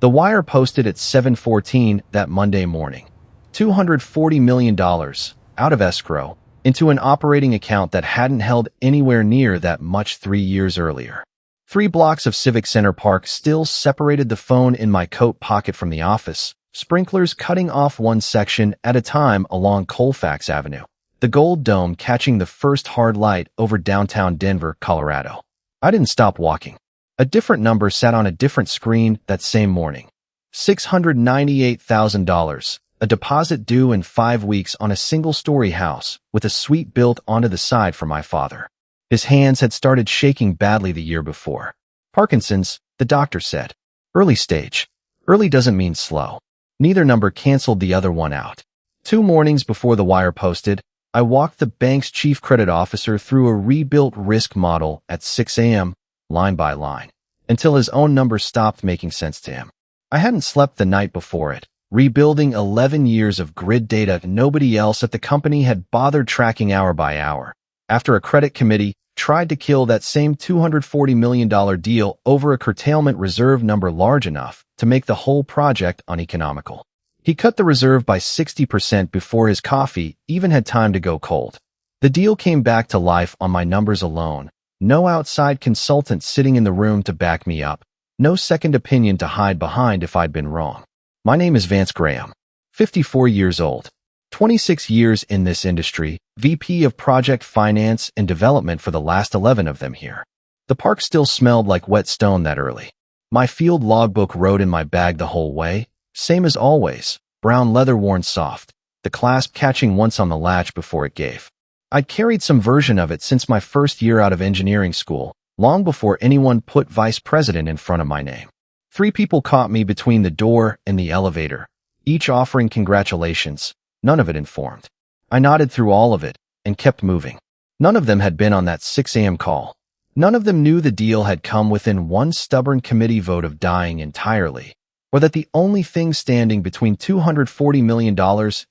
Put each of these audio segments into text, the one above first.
The wire posted at 7:14 that Monday morning. $240 million out of escrow into an operating account that hadn't held anywhere near that much 3 years earlier. 3 blocks of Civic Center Park still separated the phone in my coat pocket from the office, sprinklers cutting off one section at a time along Colfax Avenue, the gold dome catching the first hard light over downtown Denver, Colorado. I didn't stop walking. A different number sat on a different screen that same morning. $698,000, a deposit due in 5 weeks on a single-story house with a suite built onto the side for my father. His hands had started shaking badly the year before. Parkinson's, the doctor said. Early stage. Early doesn't mean slow. Neither number canceled the other one out. 2 mornings before the wire posted, I walked the bank's chief credit officer through a rebuilt risk model at 6 a.m., line by line, until his own number stopped making sense to him. I hadn't slept the night before it, rebuilding 11 years of grid data nobody else at the company had bothered tracking hour by hour. After a credit committee tried to kill that same $240 million deal over a curtailment reserve number large enough to make the whole project uneconomical. He cut the reserve by 60% before his coffee even had time to go cold. The deal came back to life on my numbers alone. No outside consultant sitting in the room to back me up. No second opinion to hide behind if I'd been wrong. My name is Vance Graham, 54 years old, 26 years in this industry, VP of Project Finance and Development for the last 11 of them here. The park still smelled like wet stone that early. My field logbook rode in my bag the whole way, same as always, brown leather worn soft, the clasp catching once on the latch before it gave. I'd carried some version of it since my first year out of engineering school, long before anyone put vice president in front of my name. 3 people caught me between the door and the elevator, each offering congratulations, none of it informed. I nodded through all of it and kept moving. None of them had been on that 6 a.m. call. None of them knew the deal had come within one stubborn committee vote of dying entirely, or that the only thing standing between $240 million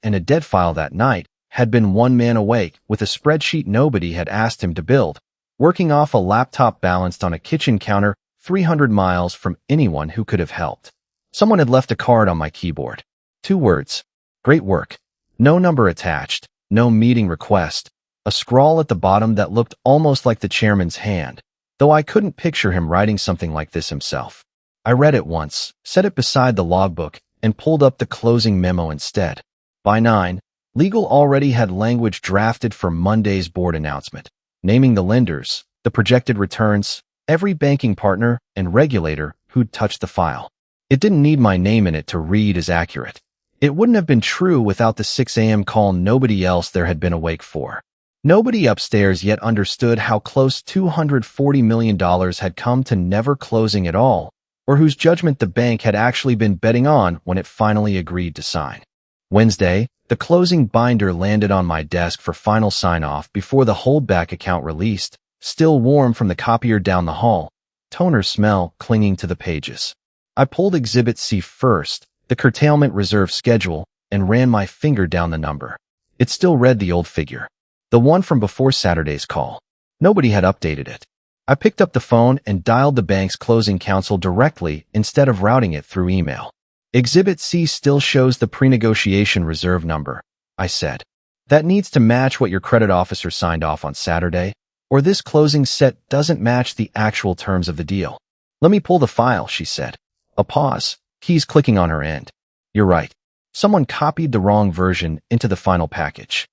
and a dead file that night had been one man awake with a spreadsheet nobody had asked him to build, working off a laptop balanced on a kitchen counter 300 miles from anyone who could have helped. Someone had left a card on my keyboard. 2 words. Great work. No number attached. No meeting request. A scrawl at the bottom that looked almost like the chairman's hand, though I couldn't picture him writing something like this himself. I read it once, set it beside the logbook, and pulled up the closing memo instead. By 9, legal already had language drafted for Monday's board announcement, naming the lenders, the projected returns, every banking partner and regulator who'd touched the file. It didn't need my name in it to read as accurate. It wouldn't have been true without the 6 a.m. call nobody else there had been awake for. Nobody upstairs yet understood how close $240 million had come to never closing at all, or whose judgment the bank had actually been betting on when it finally agreed to sign. Wednesday, the closing binder landed on my desk for final sign-off before the holdback account released, still warm from the copier down the hall, toner smell clinging to the pages. I pulled Exhibit C first, the curtailment reserve schedule, and ran my finger down the number. It still read the old figure. The one from before Saturday's call. Nobody had updated it. I picked up the phone and dialed the bank's closing counsel directly instead of routing it through email. Exhibit C still shows the pre-negotiation reserve number, I said. That needs to match what your credit officer signed off on Saturday, or this closing set doesn't match the actual terms of the deal. Let me pull the file, she said. A pause, keys clicking on her end. You're right. Someone copied the wrong version into the final package.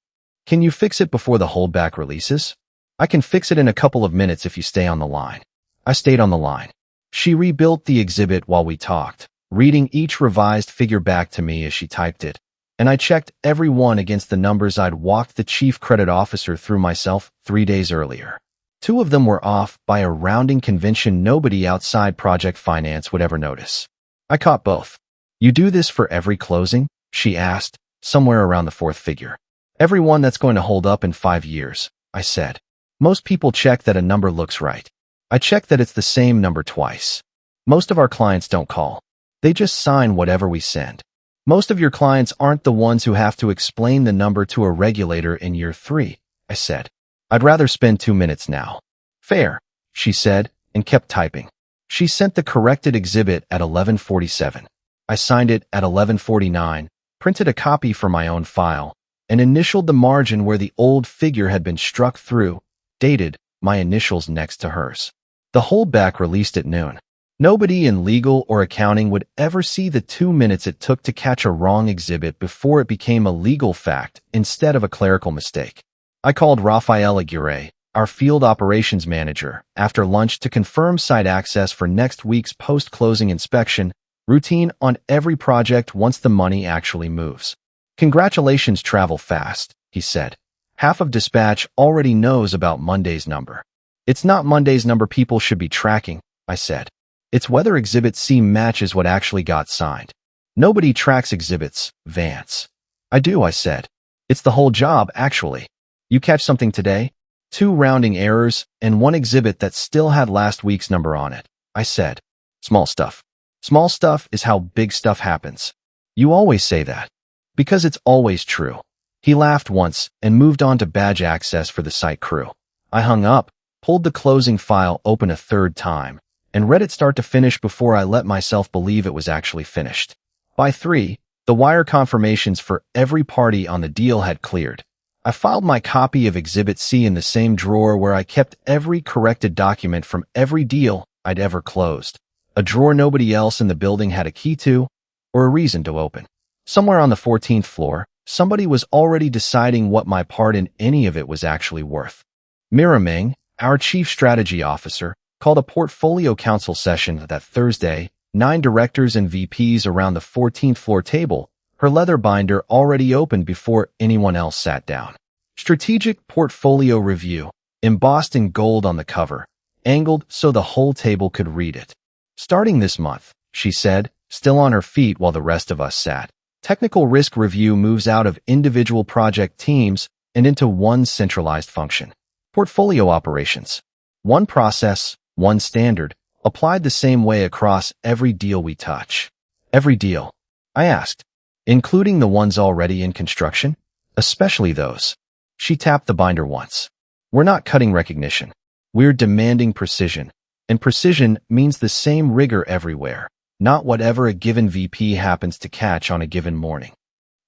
Can you fix it before the holdback releases? I can fix it in a couple of minutes if you stay on the line. I stayed on the line. She rebuilt the exhibit while we talked, reading each revised figure back to me as she typed it, and I checked every one against the numbers I'd walked the chief credit officer through myself 3 days earlier. 2 of them were off by a rounding convention nobody outside Project Finance would ever notice. I caught both. You do this for every closing? She asked, somewhere around the 4th figure. Every one that's going to hold up in 5 years, I said. Most people check that a number looks right. I check that it's the same number twice. Most of our clients don't call. They just sign whatever we send. Most of your clients aren't the ones who have to explain the number to a regulator in year 3, I said. I'd rather spend 2 minutes now. Fair, she said, and kept typing. She sent the corrected exhibit at 11:47. I signed it at 11:49, printed a copy for my own file, and initialed the margin where the old figure had been struck through, dated, my initials next to hers. The holdback released at noon. Nobody in legal or accounting would ever see the 2 minutes it took to catch a wrong exhibit before it became a legal fact instead of a clerical mistake. I called Rafael Aguirre, our field operations manager, after lunch to confirm site access for next week's post-closing inspection, routine on every project once the money actually moves. Congratulations travel fast, he said. Half of dispatch already knows about Monday's number. It's not Monday's number people should be tracking, I said. It's whether Exhibit C matches what actually got signed. Nobody tracks exhibits, Vance. I do, I said. It's the whole job, actually. You catch something today? 2 rounding errors and 1 exhibit that still had last week's number on it, I said. Small stuff. Small stuff is how big stuff happens. You always say that. Because it's always true. He laughed once and moved on to badge access for the site crew. I hung up, pulled the closing file open a 3rd time, and read it start to finish before I let myself believe it was actually finished. By 3, the wire confirmations for every party on the deal had cleared. I filed my copy of Exhibit C in the same drawer where I kept every corrected document from every deal I'd ever closed, a drawer nobody else in the building had a key to or a reason to open. Somewhere on the 14th floor, somebody was already deciding what my part in any of it was actually worth. Mira Ming, our chief strategy officer, called a portfolio council session that Thursday, 9 directors and VPs around the 14th floor table, her leather binder already opened before anyone else sat down. Strategic Portfolio Review, embossed in gold on the cover, angled so the whole table could read it. Starting this month, she said, still on her feet while the rest of us sat. Technical Risk Review moves out of individual project teams and into one centralized function. Portfolio Operations. One process, one standard, applied the same way across every deal we touch. Every deal, I asked, including the ones already in construction, especially those. She tapped the binder once. We're not cutting recognition. We're demanding precision, and precision means the same rigor everywhere, not whatever a given VP happens to catch on a given morning.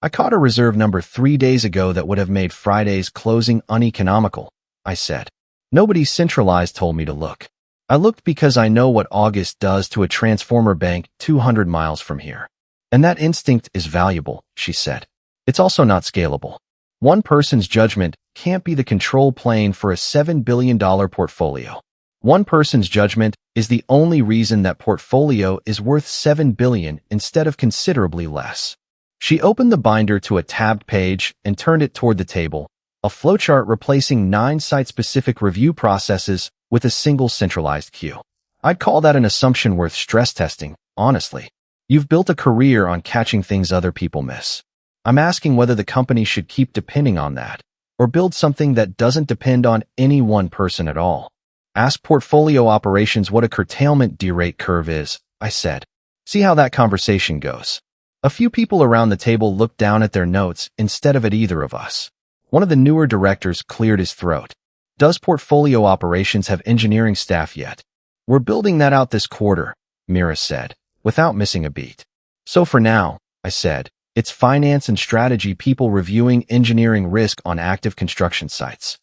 I caught a reserve number 3 days ago that would have made Friday's closing uneconomical, I said. Nobody centralized told me to look. I looked because I know what August does to a transformer bank 200 miles from here. And that instinct is valuable, she said. It's also not scalable. One person's judgment can't be the control plane for a $7 billion portfolio. One person's judgment is the only reason that portfolio is worth $7 billion instead of considerably less. She opened the binder to a tabbed page and turned it toward the table, a flowchart replacing 9 site-specific review processes with a single centralized queue. I'd call that an assumption worth stress testing, honestly. You've built a career on catching things other people miss. I'm asking whether the company should keep depending on that, or build something that doesn't depend on any one person at all. Ask portfolio operations what a curtailment derate curve is, I said. See how that conversation goes. A few people around the table looked down at their notes instead of at either of us. One of the newer directors cleared his throat. Does portfolio operations have engineering staff yet? We're building that out this quarter, Mira said, without missing a beat. So for now, I said, it's finance and strategy people reviewing engineering risk on active construction sites.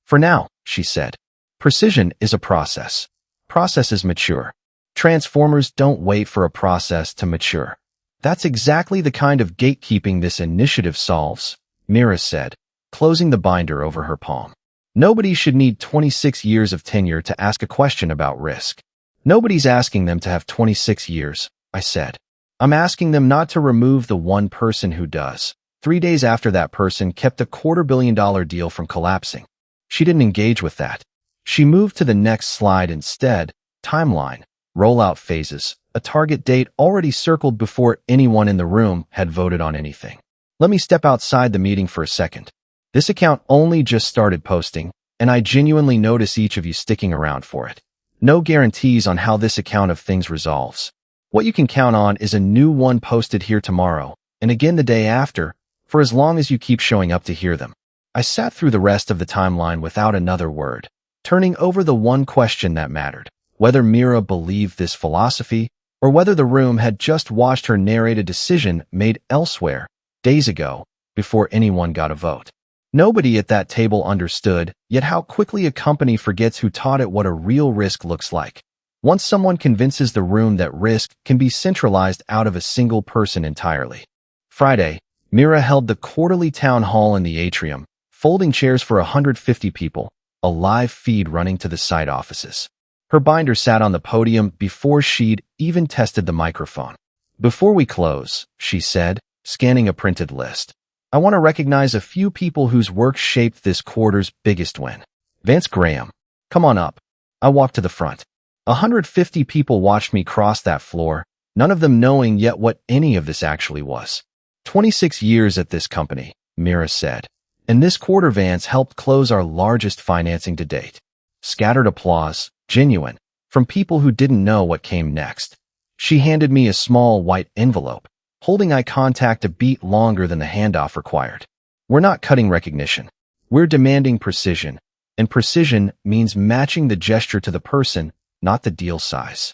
For now, she said. Precision is a process. Processes mature. Transformers don't wait for a process to mature. That's exactly the kind of gatekeeping this initiative solves, Mira said, closing the binder over her palm. Nobody should need 26 years of tenure to ask a question about risk. Nobody's asking them to have 26 years, I said. I'm asking them not to remove the one person who does. 3 days after that person kept a $250 million deal from collapsing. She didn't engage with that. She moved to the next slide instead, timeline, rollout phases, a target date already circled before anyone in the room had voted on anything. Let me step outside the meeting for a second. This account only just started posting, and I genuinely notice each of you sticking around for it. No guarantees on how this account of things resolves. What you can count on is a new one posted here tomorrow, and again the day after, for as long as you keep showing up to hear them. I sat through the rest of the timeline without another word, turning over the one question that mattered. Whether Mira believed this philosophy, or whether the room had just watched her narrate a decision made elsewhere, days ago, before anyone got a vote. Nobody at that table understood, yet how quickly a company forgets who taught it what a real risk looks like. Once someone convinces the room that risk can be centralized out of a single person entirely. Friday, Mira held the quarterly town hall in the atrium, folding chairs for 150 people, a live feed running to the site offices. Her binder sat on the podium before she'd even tested the microphone. "Before we close," she said, scanning a printed list, "I want to recognize a few people whose work shaped this quarter's biggest win. Vance Graham, come on up." I walked to the front. 150 people watched me cross that floor, none of them knowing yet what any of this actually was. 26 years at this company, Mira said. And this quarter Vance helped close our largest financing to date. Scattered applause, genuine, from people who didn't know what came next. She handed me a small white envelope, holding eye contact a beat longer than the handoff required. "We're not cutting recognition. We're demanding precision, and precision means matching the gesture to the person, not the deal size."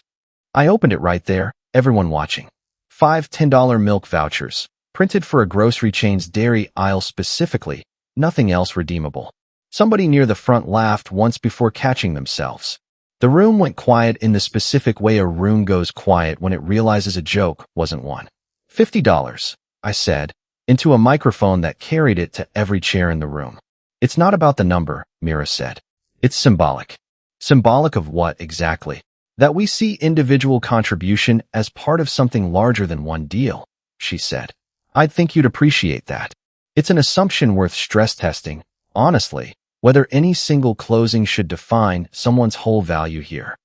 I opened it right there, everyone watching. 5 $10 milk vouchers, printed for a grocery chain's dairy aisle specifically, nothing else redeemable. Somebody near the front laughed once before catching themselves. The room went quiet in the specific way a room goes quiet when it realizes a joke wasn't one. $50, I said, into a microphone that carried it to every chair in the room. "It's not about the number," Mira said. "It's symbolic." Symbolic of what exactly? That we see individual contribution as part of something larger than one deal, she said. "I'd think you'd appreciate that. It's an assumption worth stress testing, honestly, whether any single closing should define someone's whole value here."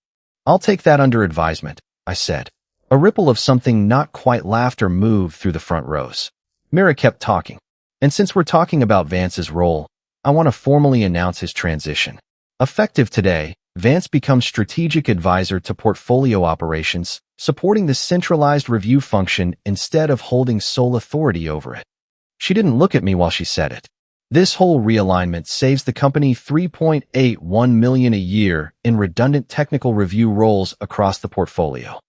"I'll take that under advisement," I said. A ripple of something not quite laughter moved through the front rows. Mira kept talking. "And since we're talking about Vance's role, I want to formally announce his transition. Effective today, Vance becomes strategic advisor to portfolio operations, supporting the centralized review function instead of holding sole authority over it." She didn't look at me while she said it. "This whole realignment saves the company $3.81 million a year in redundant technical review roles across the portfolio."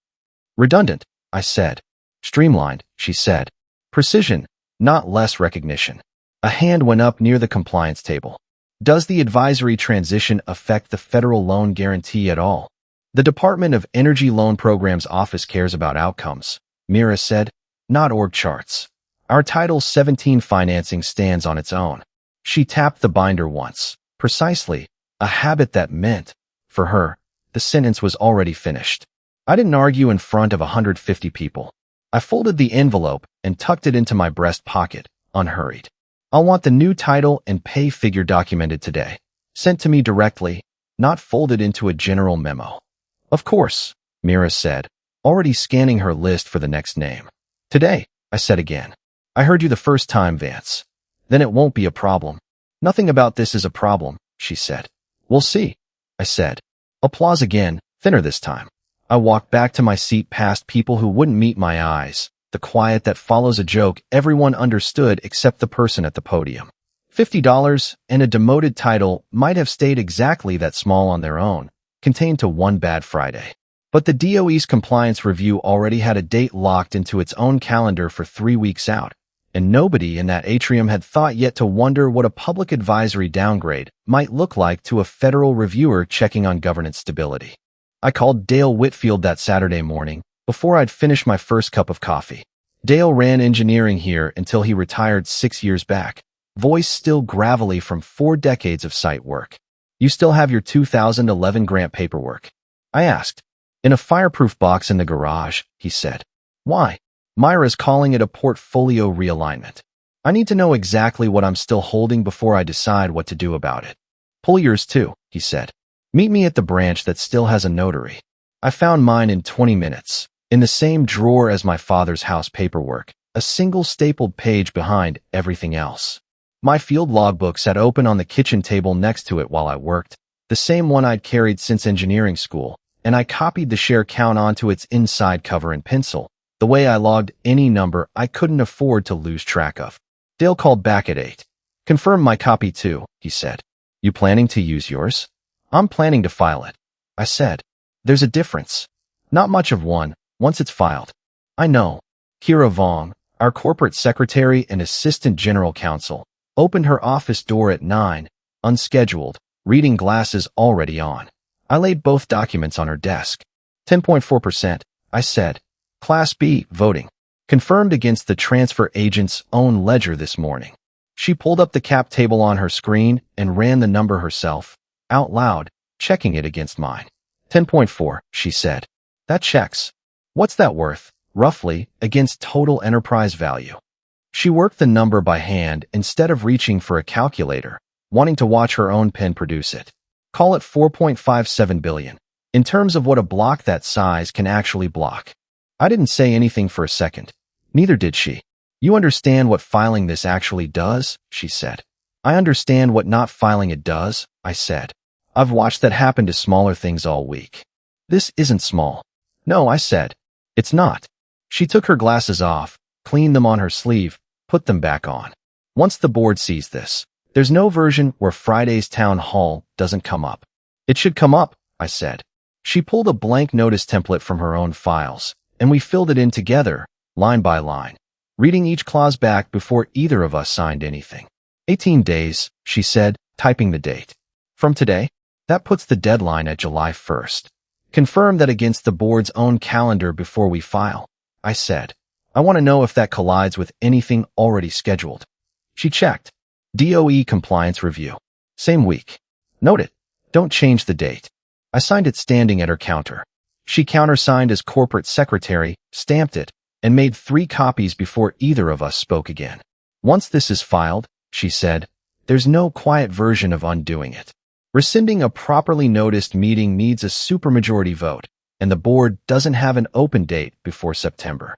"Redundant," I said. "Streamlined," she said. "Precision, not less recognition." A hand went up near the compliance table. "Does the advisory transition affect the federal loan guarantee at all?" "The Department of Energy Loan Programs Office cares about outcomes," Mira said, "not org charts. Our Title 17 financing stands on its own." She tapped the binder once, precisely, a habit that meant, for her, the sentence was already finished. I didn't argue in front of 150 people. I folded the envelope and tucked it into my breast pocket, unhurried. "I'll want the new title and pay figure documented today, sent to me directly, not folded into a general memo." "Of course," Mira said, already scanning her list for the next name. "Today," I said again. "I heard you the first time, Vance. Then it won't be a problem." "Nothing about this is a problem," she said. "We'll see," I said. Applause again, thinner this time. I walked back to my seat past people who wouldn't meet my eyes, the quiet that follows a joke everyone understood except the person at the podium. $50 and a demoted title might have stayed exactly that small on their own, contained to one bad Friday. But the DOE's compliance review already had a date locked into its own calendar for 3 weeks out, and nobody in that atrium had thought yet to wonder what a public advisory downgrade might look like to a federal reviewer checking on governance stability. I called Dale Whitfield that Saturday morning, before I'd finished my first cup of coffee. Dale ran engineering here until he retired 6 years back, voice still gravelly from 4 decades of site work. "You still have your 2011 grant paperwork?" I asked. "In a fireproof box in the garage," he said. "Why?" "Myra's calling it a portfolio realignment. I need to know exactly what I'm still holding before I decide what to do about it." "Pull yours too," he said. "Meet me at the branch that still has a notary." I found mine in 20 minutes, in the same drawer as my father's house paperwork, a single stapled page behind everything else. My field logbook sat open on the kitchen table next to it while I worked, the same one I'd carried since engineering school, and I copied the share count onto its inside cover in pencil, the way I logged any number I couldn't afford to lose track of. Dale called back at 8. "Confirm my copy too," he said. "You planning to use yours?" "I'm planning to file it," I said. There's a difference. Not much of one, once it's filed. I know. Kira Vong, our corporate secretary and assistant general counsel, opened her office door at 9, unscheduled, reading glasses already on. I laid both documents on her desk. 10.4%, I said. Class B, voting. Confirmed against the transfer agent's own ledger this morning. She pulled up the cap table on her screen and ran the number herself, out loud, checking it against mine. 10.4, she said. That checks. What's that worth, roughly, against total enterprise value? She worked the number by hand instead of reaching for a calculator, wanting to watch her own pen produce it. Call it 4.57 billion. In terms of what a block that size can actually block. I didn't say anything for a second. Neither did she. You understand what filing this actually does? She said. I understand what not filing it does, I said. I've watched that happen to smaller things all week. This isn't small. No, I said. It's not. She took her glasses off, cleaned them on her sleeve, put them back on. Once the board sees this, there's no version where Friday's town hall doesn't come up. It should come up, I said. She pulled a blank notice template from her own files, and we filled it in together, line by line, reading each clause back before either of us signed anything. 18 days, she said, typing the date. From today? That puts the deadline at July 1st. Confirm that against the board's own calendar before we file, I said. I want to know if that collides with anything already scheduled. She checked. DOE compliance review. Same week. Note it. Don't change the date. I signed it standing at her counter. She countersigned as corporate secretary, stamped it, and made 3 copies before either of us spoke again. Once this is filed, she said, there's no quiet version of undoing it. Rescinding a properly noticed meeting needs a supermajority vote, and the board doesn't have an open date before September.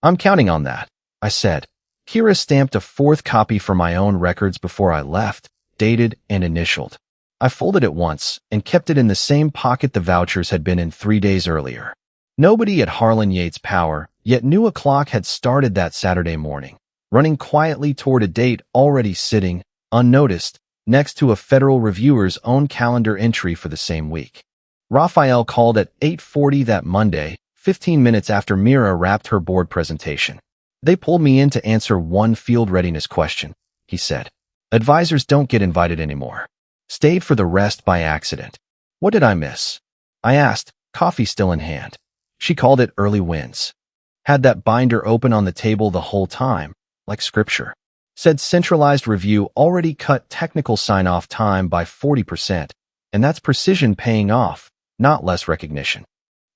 I'm counting on that, I said. Kira stamped a 4th copy for my own records before I left, dated and initialed. I folded it once and kept it in the same pocket the vouchers had been in 3 days earlier. Nobody at Harlan Yates Power yet knew a clock had started that Saturday morning, running quietly toward a date already sitting, unnoticed, next to a federal reviewer's own calendar entry for the same week. Raphael called at 8:40 that Monday, 15 minutes after Mira wrapped her board presentation. They pulled me in to answer one field readiness question, he said. Advisors don't get invited anymore. Stayed for the rest by accident. What did I miss? I asked, coffee still in hand. She called it early wins. Had that binder open on the table the whole time, like scripture. Said centralized review already cut technical sign-off time by 40%, and that's precision paying off, not less recognition.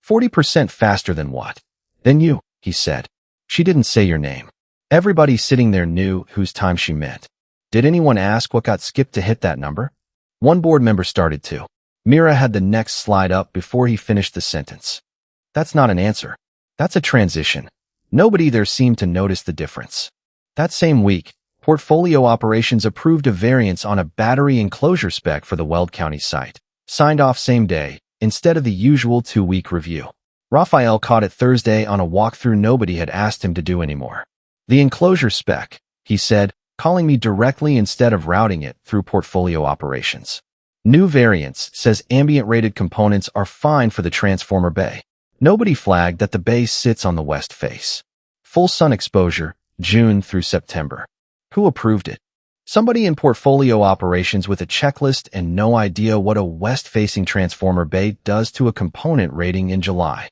40% faster than what? Than you, he said. She didn't say your name. Everybody sitting there knew whose time she meant. Did anyone ask what got skipped to hit that number? One board member started to. Mira had the next slide up before he finished the sentence. That's not an answer. That's a transition. Nobody there seemed to notice the difference. That same week, Portfolio Operations approved a variance on a battery enclosure spec for the Weld County site. Signed off same day, instead of the usual 2-week review. Raphael caught it Thursday on a walkthrough nobody had asked him to do anymore. The enclosure spec, he said, calling me directly instead of routing it through Portfolio Operations. New variance says ambient rated components are fine for the transformer bay. Nobody flagged that the bay sits on the west face. Full sun exposure, June through September. Who approved it? Somebody in Portfolio Operations with a checklist and no idea what a west-facing transformer bay does to a component rating in July.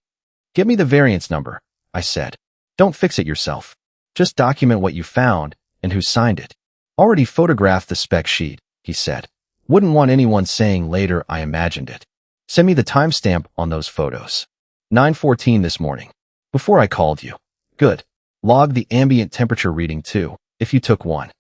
Give me the variance number, I said. Don't fix it yourself. Just document what you found and who signed it. Already photographed the spec sheet, he said. Wouldn't want anyone saying later I imagined it. Send me the timestamp on those photos. 9:14 this morning. Before I called you. Good. Log the ambient temperature reading too, if you took one.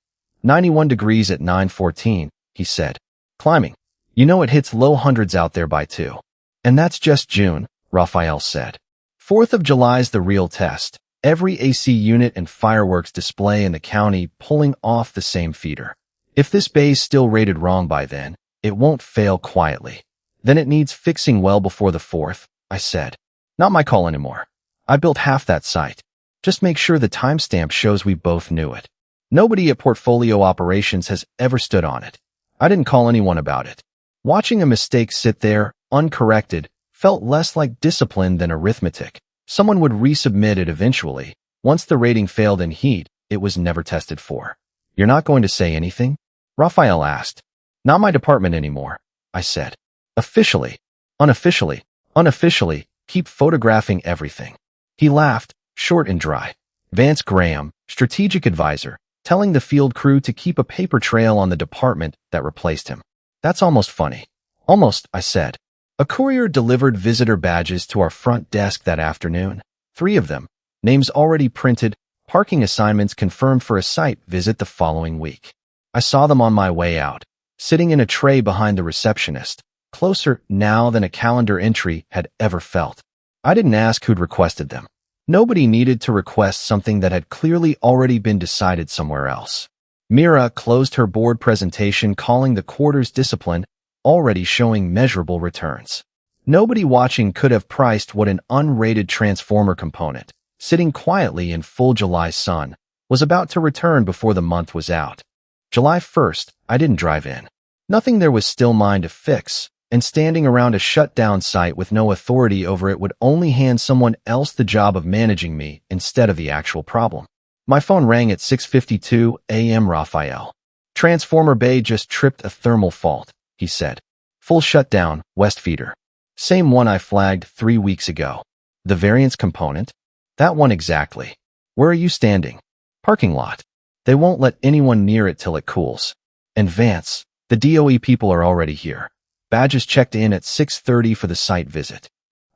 91 degrees at 9:14, he said. Climbing. You know it hits low hundreds out there by 2. And that's just June, Raphael said. 4th of July's the real test. Every AC unit and fireworks display in the county pulling off the same feeder. If this bay's still rated wrong by then, it won't fail quietly. Then it needs fixing well before the 4th, I said. Not my call anymore. I built half that site. Just make sure the timestamp shows we both knew it. Nobody at Portfolio Operations has ever stood on it. I didn't call anyone about it. Watching a mistake sit there, uncorrected, felt less like discipline than arithmetic. Someone would resubmit it eventually. Once the rating failed in heat, it was never tested for. You're not going to say anything? Raphael asked. Not my department anymore, I said. Officially. Unofficially. Unofficially, keep photographing everything. He laughed, short and dry. Vance Graham, strategic advisor, telling the field crew to keep a paper trail on the department that replaced him. That's almost funny. Almost, I said. A courier delivered visitor badges to our front desk that afternoon. 3 of them. Names already printed, parking assignments confirmed for a site visit the following week. I saw them on my way out, sitting in a tray behind the receptionist, closer now than a calendar entry had ever felt. I didn't ask who'd requested them. Nobody needed to request something that had clearly already been decided somewhere else. Mira closed her board presentation calling the quarter's discipline, already showing measurable returns. Nobody watching could have priced what an unrated transformer component, sitting quietly in full July sun, was about to return before the month was out. July 1st, I didn't drive in. Nothing there was still mine to fix, and standing around a shut-down site with no authority over it would only hand someone else the job of managing me instead of the actual problem. My phone rang at 6:52 a.m. Raphael. Transformer Bay just tripped a thermal fault, he said. Full shutdown, West feeder. Same one I flagged 3 weeks ago. The variance component? That one exactly. Where are you standing? Parking lot. They won't let anyone near it till it cools. And Vance, the DOE people are already here. Badges checked in at 6:30 for the site visit.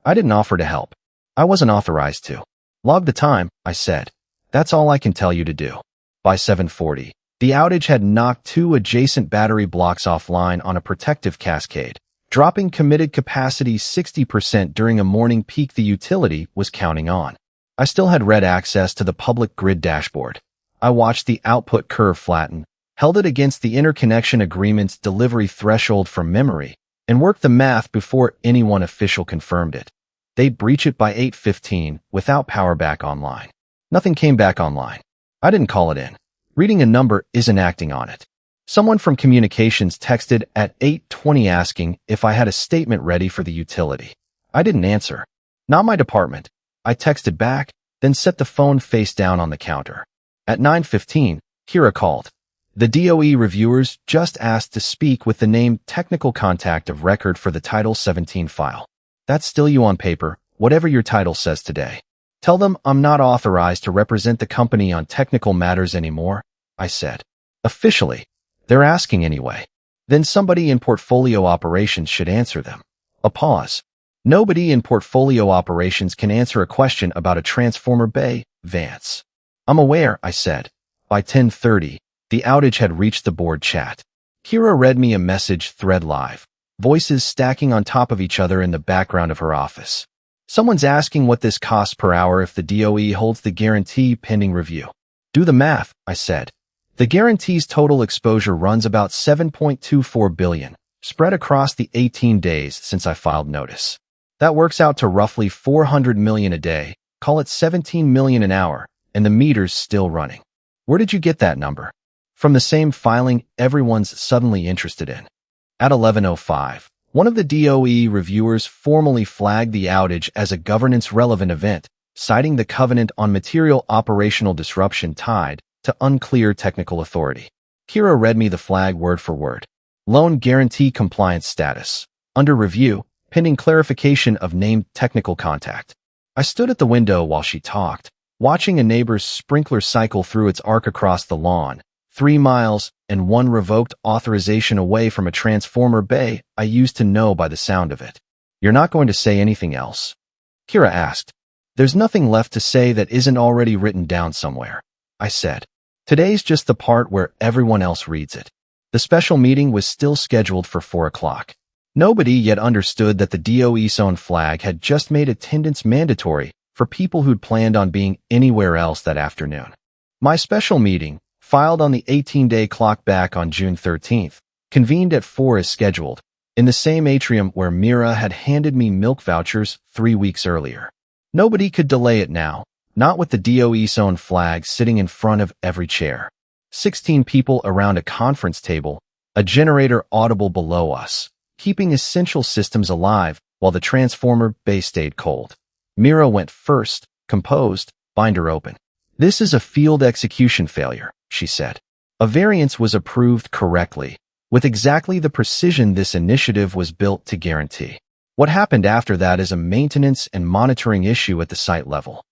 I didn't offer to help. I wasn't authorized to. Log the time, I said. That's all I can tell you to do. By 7:40, the outage had knocked 2 adjacent battery blocks offline on a protective cascade, dropping committed capacity 60% during a morning peak the utility was counting on. I still had red access to the public grid dashboard. I watched the output curve flatten, held it against the interconnection agreement's delivery threshold from memory, and worked the math before anyone official confirmed it. They'd breach it by 8:15 without power back online. Nothing came back online. I didn't call it in. Reading a number isn't acting on it. Someone from communications texted at 8:20 asking if I had a statement ready for the utility. I didn't answer. Not my department. I texted back, then set the phone face down on the counter. At 9:15, Kira called. The DOE reviewers just asked to speak with the named technical contact of record for the Title 17 file. That's still you on paper, whatever your title says today. Tell them I'm not authorized to represent the company on technical matters anymore, I said. Officially. They're asking anyway. Then somebody in portfolio operations should answer them. A pause. Nobody in portfolio operations can answer a question about a transformer bay, Vance. I'm aware, I said. By 10:30, the outage had reached the board chat. Kira read me a message thread live, voices stacking on top of each other in the background of her office. Someone's asking what this costs per hour if the DOE holds the guarantee pending review. Do the math, I said. The guarantee's total exposure runs about $7.24 billion, spread across the 18 days since I filed notice. That works out to roughly $400 million a day, call it $17 million an hour, and the meter's still running. Where did you get that number? From the same filing everyone's suddenly interested in. At 11:05, one of the DOE reviewers formally flagged the outage as a governance-relevant event, citing the covenant on material operational disruption tied to unclear technical authority. Kira read me the flag word for word. Loan guarantee compliance status. Under review, pending clarification of named technical contact. I stood at the window while she talked, watching a neighbor's sprinkler cycle through its arc across the lawn, 3 miles and 1 revoked authorization away from a transformer bay I used to know by the sound of it. You're not going to say anything else? Kira asked. There's nothing left to say that isn't already written down somewhere, I said. Today's just the part where everyone else reads it. The special meeting was still scheduled for 4 o'clock. Nobody yet understood that the DOE's own flag had just made attendance mandatory for people who'd planned on being anywhere else that afternoon. My special meeting, filed on the 18-day clock back on June 13th, convened at 4 as scheduled, in the same atrium where Mira had handed me milk vouchers 3 weeks earlier. Nobody could delay it now, not with the DOE's own flag sitting in front of every chair. 16 people around a conference table, a generator audible below us, keeping essential systems alive while the transformer bay stayed cold. Mira went first, composed, binder open. "This is a field execution failure," she said. A variance was approved correctly, with exactly the precision this initiative was built to guarantee. What happened after that is a maintenance and monitoring issue at the site level.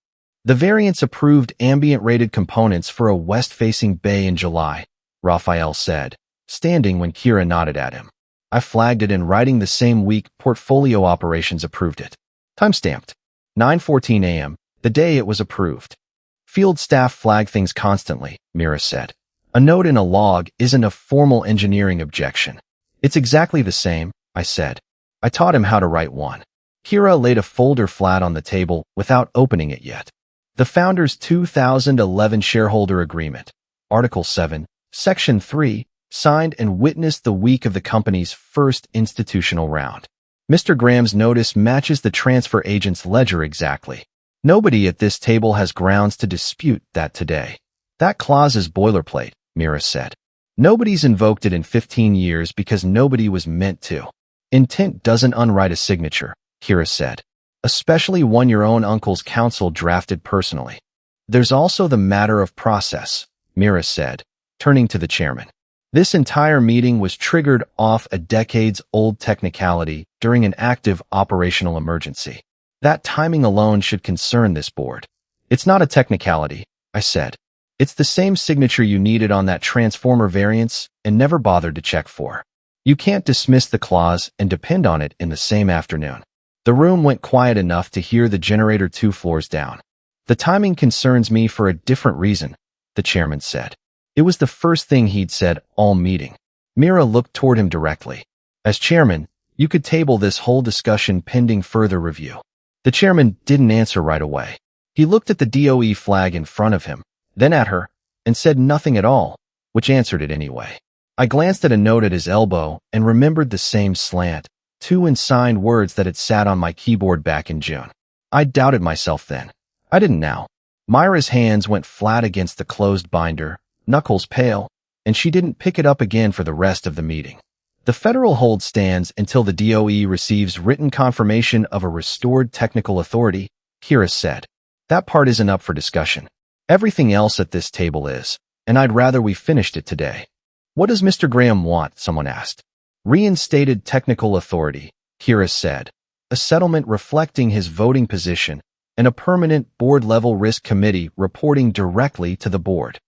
The variance approved ambient-rated components for a west-facing bay in July, Raphael said, standing when Kira nodded at him. "I flagged it in writing the same week portfolio operations approved it." Timestamped. 9:14 a.m., the day it was approved. "Field staff flag things constantly," Mira said. "A note in a log isn't a formal engineering objection." "It's exactly the same," I said. I taught him how to write one. Kira laid a folder flat on the table without opening it yet. The Founders 2011 Shareholder Agreement, Article 7, Section 3, signed and witnessed the week of the company's first institutional round. Mr. Graham's notice matches the transfer agent's ledger exactly. Nobody at this table has grounds to dispute that today. "That clause is boilerplate," Mira said. "Nobody's invoked it in 15 years because nobody was meant to." "Intent doesn't unwrite a signature," Kira said, "especially one your own uncle's counsel drafted personally." "There's also the matter of process," Mira said, turning to the chairman. "This entire meeting was triggered off a decades-old technicality during an active operational emergency. That timing alone should concern this board." "It's not a technicality," I said. "It's the same signature you needed on that transformer variance and never bothered to check for. You can't dismiss the clause and depend on it in the same afternoon." The room went quiet enough to hear the generator 2 floors down. "The timing concerns me for a different reason," the chairman said. It was the first thing he'd said all meeting. Mira looked toward him directly. "As chairman, you could table this whole discussion pending further review." The chairman didn't answer right away. He looked at the DOE flag in front of him, then at her, and said nothing at all, which answered it anyway. I glanced at a note at his elbow and remembered the same slant, two unsigned words that had sat on my keyboard back in June. I doubted myself then. I didn't now. Myra's hands went flat against the closed binder, knuckles pale, and she didn't pick it up again for the rest of the meeting. "The federal hold stands until the DOE receives written confirmation of a restored technical authority," Kira said. "That part isn't up for discussion. Everything else at this table is, and I'd rather we finished it today." "What does Mr. Graham want?" someone asked. "Reinstated technical authority," Kira said, "a settlement reflecting his voting position, and a permanent board-level risk committee reporting directly to the board."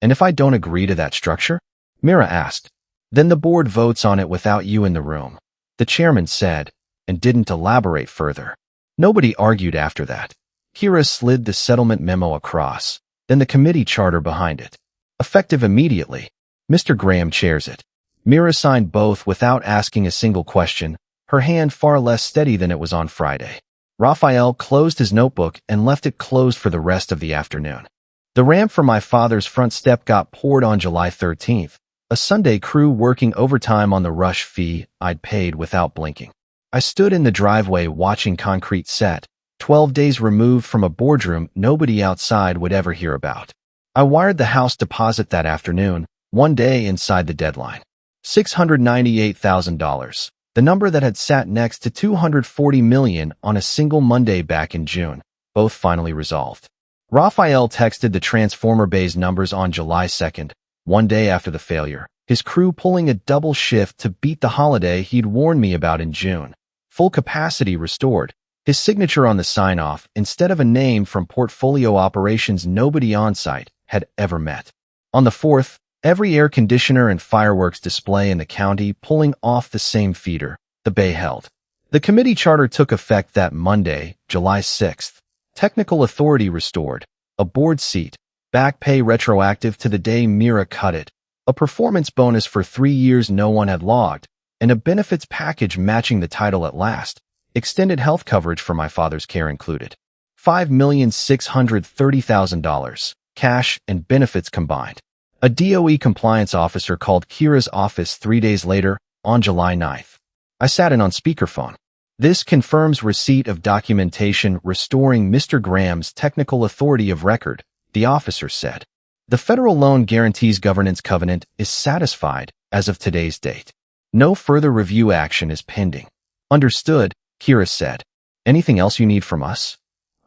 "And if I don't agree to that structure?" Mira asked. "Then the board votes on it without you in the room," the chairman said, and didn't elaborate further. Nobody argued after that. Kira slid the settlement memo across, then the committee charter behind it. "Effective immediately. Mr. Graham chairs it." Mira signed both without asking a single question, her hand far less steady than it was on Friday. Raphael closed his notebook and left it closed for the rest of the afternoon. The ramp for my father's front step got poured on July 13th, a Sunday crew working overtime on the rush fee I'd paid without blinking. I stood in the driveway watching concrete set, 12 days removed from a boardroom nobody outside would ever hear about. I wired the house deposit that afternoon, one day inside the deadline. $698,000, the number that had sat next to $240 million on a single Monday back in June, both finally resolved. Raphael texted the transformer bay's numbers on July 2nd, one day after the failure, his crew pulling a double shift to beat the holiday he'd warned me about in June. Full capacity restored, his signature on the sign-off instead of a name from portfolio operations nobody on site had ever met. On the 4th, every air conditioner and fireworks display in the county pulling off the same feeder, the bay held. The committee charter took effect that Monday, July 6th. Technical authority restored, a board seat, back pay retroactive to the day Mira cut it, a performance bonus for 3 years no one had logged, and a benefits package matching the title at last, extended health coverage for my father's care included. $5,630,000, cash and benefits combined. A DOE compliance officer called Kira's office 3 days later, on July 9th. I sat in on speakerphone. "This confirms receipt of documentation restoring Mr. Graham's technical authority of record," the officer said. "The federal loan guarantees governance covenant is satisfied as of today's date. No further review action is pending." "Understood," Kira said. Anything else you need from us?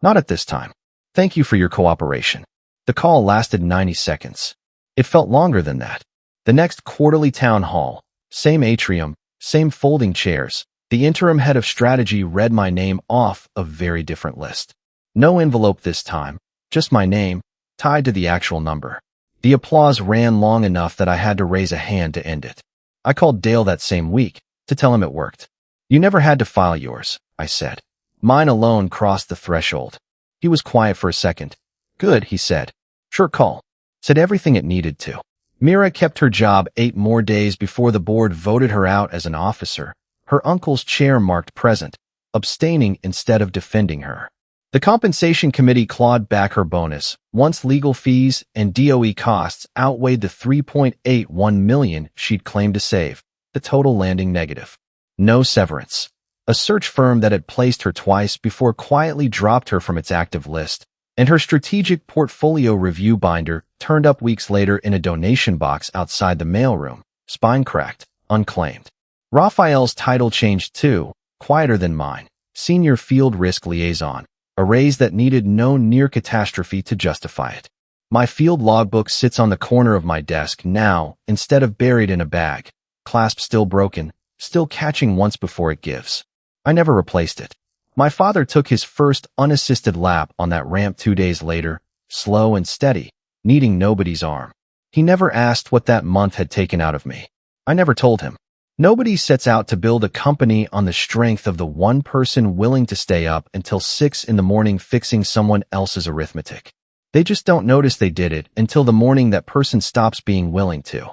Not at this time. Thank you for your cooperation. The call lasted 90 seconds. It felt longer than that. The next quarterly town hall, same atrium, same folding chairs. The interim head of strategy read my name off a very different list. No envelope this time, just my name, tied to the actual number. The applause ran long enough that I had to raise a hand to end it. I called Dale that same week to tell him it worked. You never had to file yours, I said. Mine alone crossed the threshold. He was quiet for a second. Good, he said. Short call. Said everything it needed to. Mira kept her job 8 more days before the board voted her out as an officer. Her uncle's chair marked present, abstaining instead of defending her. The compensation committee clawed back her bonus once legal fees and DOE costs outweighed the $3.81 million she'd claimed to save, the total landing negative. No severance. A search firm that had placed her twice before quietly dropped her from its active list, and her strategic portfolio review binder turned up weeks later in a donation box outside the mailroom, spine cracked, unclaimed. Raphael's title changed too, quieter than mine, Senior Field Risk Liaison, a raise that needed no near catastrophe to justify it. My field logbook sits on the corner of my desk now instead of buried in a bag, clasp still broken, still catching once before it gives. I never replaced it. My father took his first unassisted lap on that ramp 2 days later, slow and steady, needing nobody's arm. He never asked what that month had taken out of me. I never told him. Nobody sets out to build a company on the strength of the one person willing to stay up until 6 in the morning fixing someone else's arithmetic. They just don't notice they did it until the morning that person stops being willing to.